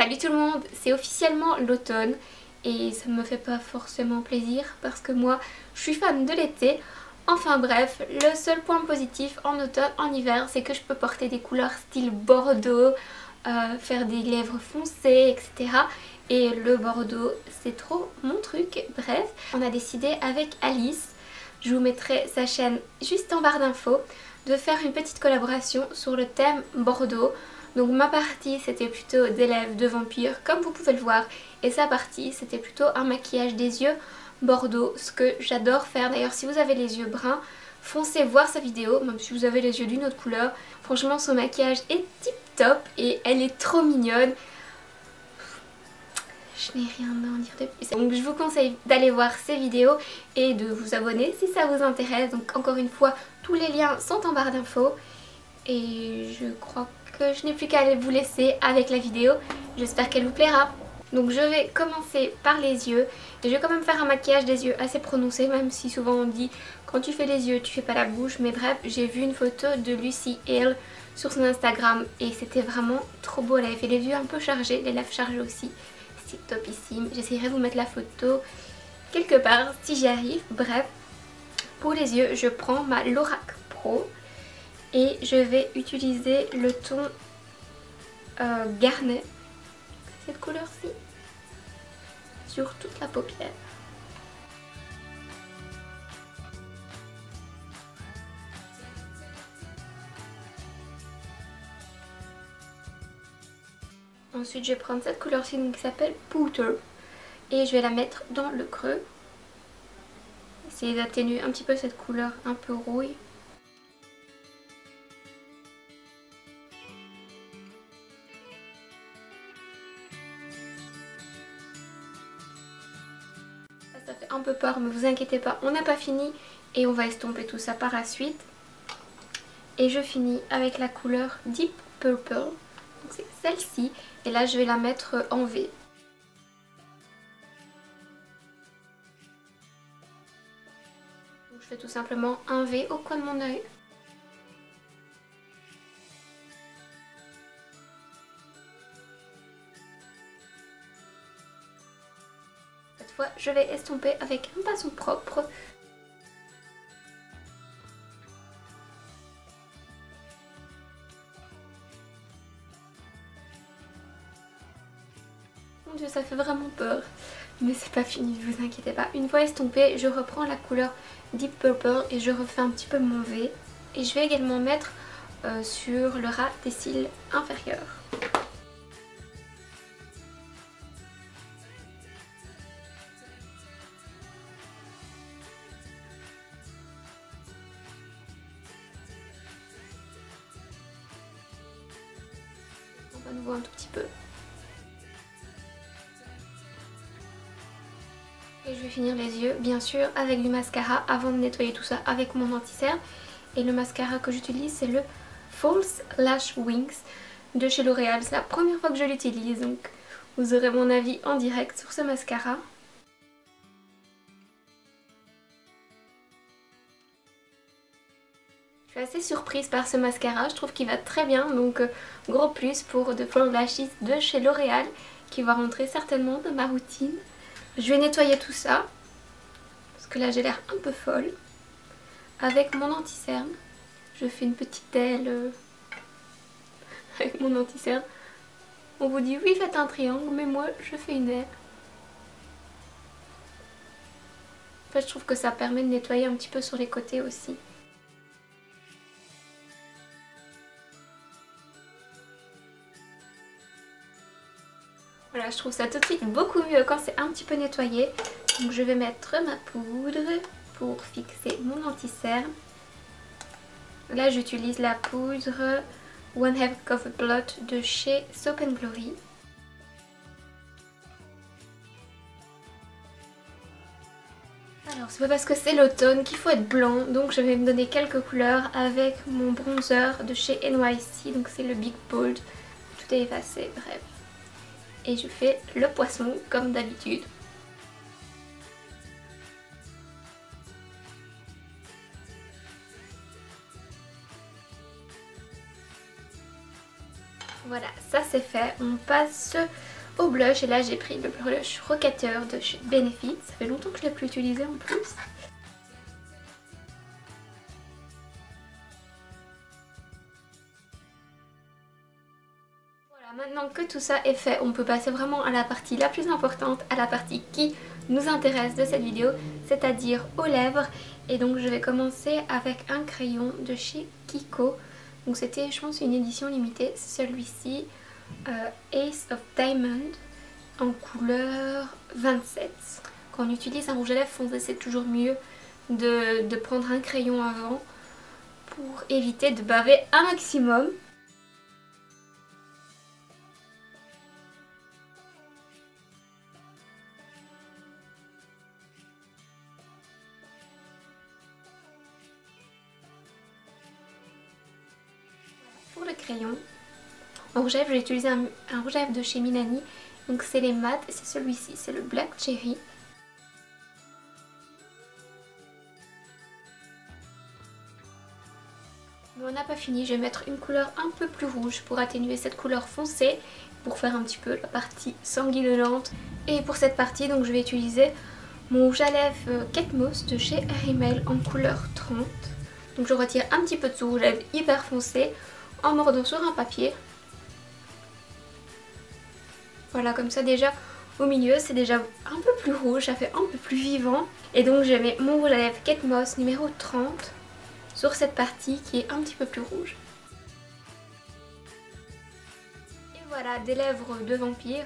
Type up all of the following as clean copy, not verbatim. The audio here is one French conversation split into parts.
Salut tout le monde, c'est officiellement l'automne et ça ne me fait pas forcément plaisir parce que moi je suis fan de l'été. Enfin bref, le seul point positif en automne, en hiver, c'est que je peux porter des couleurs style bordeaux, faire des lèvres foncées, etc. Et le bordeaux, c'est trop mon truc. Bref, on a décidé avec Alice, je vous mettrai sa chaîne juste en barre d'infos, de faire une petite collaboration sur le thème bordeaux. Donc ma partie c'était plutôt des lèvres de vampire comme vous pouvez le voir, et sa partie c'était plutôt un maquillage des yeux bordeaux, ce que j'adore faire. D'ailleurs si vous avez les yeux bruns, foncez voir sa vidéo, même si vous avez les yeux d'une autre couleur. Franchement son maquillage est tip top et elle est trop mignonne. Je n'ai rien à en dire de plus. Donc je vous conseille d'aller voir ses vidéos et de vous abonner si ça vous intéresse. Donc encore une fois, tous les liens sont en barre d'infos. Et je crois que je n'ai plus qu'à vous laisser avec la vidéo. J'espère qu'elle vous plaira. Donc je vais commencer par les yeux. Et je vais quand même faire un maquillage des yeux assez prononcé, même si souvent on dit quand tu fais les yeux tu fais pas la bouche. Mais bref, j'ai vu une photo de Lucy Hale sur son Instagram et c'était vraiment trop beau. Elle avait fait les yeux un peu chargés, les lèvres chargées aussi. C'est topissime. J'essaierai de vous mettre la photo quelque part si j'y arrive. Bref, pour les yeux je prends ma Lorac Pro. Et je vais utiliser le ton Garnet, cette couleur-ci, sur toute la paupière. Ensuite je vais prendre cette couleur-ci qui s'appelle Powder et je vais la mettre dans le creux. Essayer d'atténuer un petit peu cette couleur un peu rouille. Ça fait un peu peur, mais vous inquiétez pas, on n'a pas fini et on va estomper tout ça par la suite. Et je finis avec la couleur Deep Purple, donc c'est celle-ci, et là je vais la mettre en V. Donc je fais tout simplement un V au coin de mon œil. Cette fois je vais estomper avec un pinceau propre. Mon dieu, ça fait vraiment peur. Mais c'est pas fini, ne vous inquiétez pas. Une fois estompé, je reprends la couleur Deep Purple et je refais un petit peu mon V. Et je vais également mettre sur le ras des cils inférieurs. À nouveau un tout petit peu. Et je vais finir les yeux bien sûr avec du mascara avant de nettoyer tout ça avec mon anti-cerne. Et le mascara que j'utilise c'est le False Lash Wings de chez L'Oréal. C'est la première fois que je l'utilise, donc vous aurez mon avis en direct sur ce mascara. Je suis assez surprise par ce mascara, je trouve qu'il va très bien, donc gros plus pour The False Lashes de chez L'Oréal qui va rentrer certainement dans ma routine. Je vais nettoyer tout ça, parce que là j'ai l'air un peu folle. Avec mon anti-cerne, je fais une petite aile avec mon anti-cerne. On vous dit oui faites un triangle, mais moi je fais une aile. En fait je trouve que ça permet de nettoyer un petit peu sur les côtés aussi. Voilà, je trouve ça tout de suite beaucoup mieux quand c'est un petit peu nettoyé. Donc je vais mettre ma poudre pour fixer mon anti-cerne. Là j'utilise la poudre One Half Cover Blot de chez Soap & Glory. Alors c'est pas parce que c'est l'automne qu'il faut être blanc, donc je vais me donner quelques couleurs avec mon bronzer de chez NYC, donc c'est le Big Bold. Tout est effacé, bref. Et je fais le poisson comme d'habitude. Voilà, ça c'est fait. On passe au blush. Et là j'ai pris le blush Rockateur de chez Benefit. Ça fait longtemps que je ne l'ai plus utilisé en plus. Maintenant que tout ça est fait, on peut passer vraiment à la partie la plus importante, à la partie qui nous intéresse de cette vidéo, c'est-à-dire aux lèvres. Et donc je vais commencer avec un crayon de chez Kiko. Donc c'était, je pense, une édition limitée, c'est celui-ci, Ace of Diamond, en couleur 27. Quand on utilise un rouge à lèvres foncé, c'est toujours mieux de prendre un crayon avant pour éviter de baver un maximum. Pour le crayon, en rouge à lèvres, j'ai utilisé un rouge à lèvres de chez Milani. Donc c'est les mat et c'est celui-ci, c'est le Black Cherry. Mais on n'a pas fini, je vais mettre une couleur un peu plus rouge pour atténuer cette couleur foncée, pour faire un petit peu la partie sanguinolente. Et pour cette partie, donc je vais utiliser mon rouge à lèvres Kate Moss de chez Rimmel en couleur 30. Donc je retire un petit peu de ce rouge à lèvres hyper foncé en mordant sur un papier. Voilà, comme ça déjà au milieu c'est déjà un peu plus rouge, ça fait un peu plus vivant. Et donc je mets mon rouge à lèvres Kate Moss numéro 30 sur cette partie qui est un petit peu plus rouge. Et voilà, des lèvres de vampire.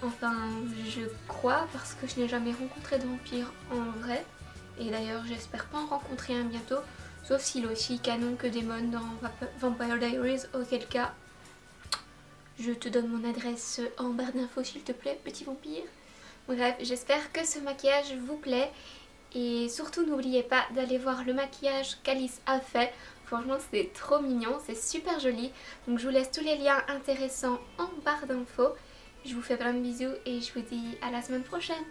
Enfin, je crois, parce que je n'ai jamais rencontré de vampire en vrai. Et d'ailleurs j'espère pas en rencontrer un bientôt. Sauf s'il est aussi canon que Damon dans Vampire Diaries, auquel cas je te donne mon adresse en barre d'infos s'il te plaît, petit vampire. Bref, j'espère que ce maquillage vous plaît. Et surtout n'oubliez pas d'aller voir le maquillage qu'Alice a fait. Franchement c'est trop mignon, c'est super joli. Donc je vous laisse tous les liens intéressants en barre d'infos. Je vous fais plein de bisous et je vous dis à la semaine prochaine.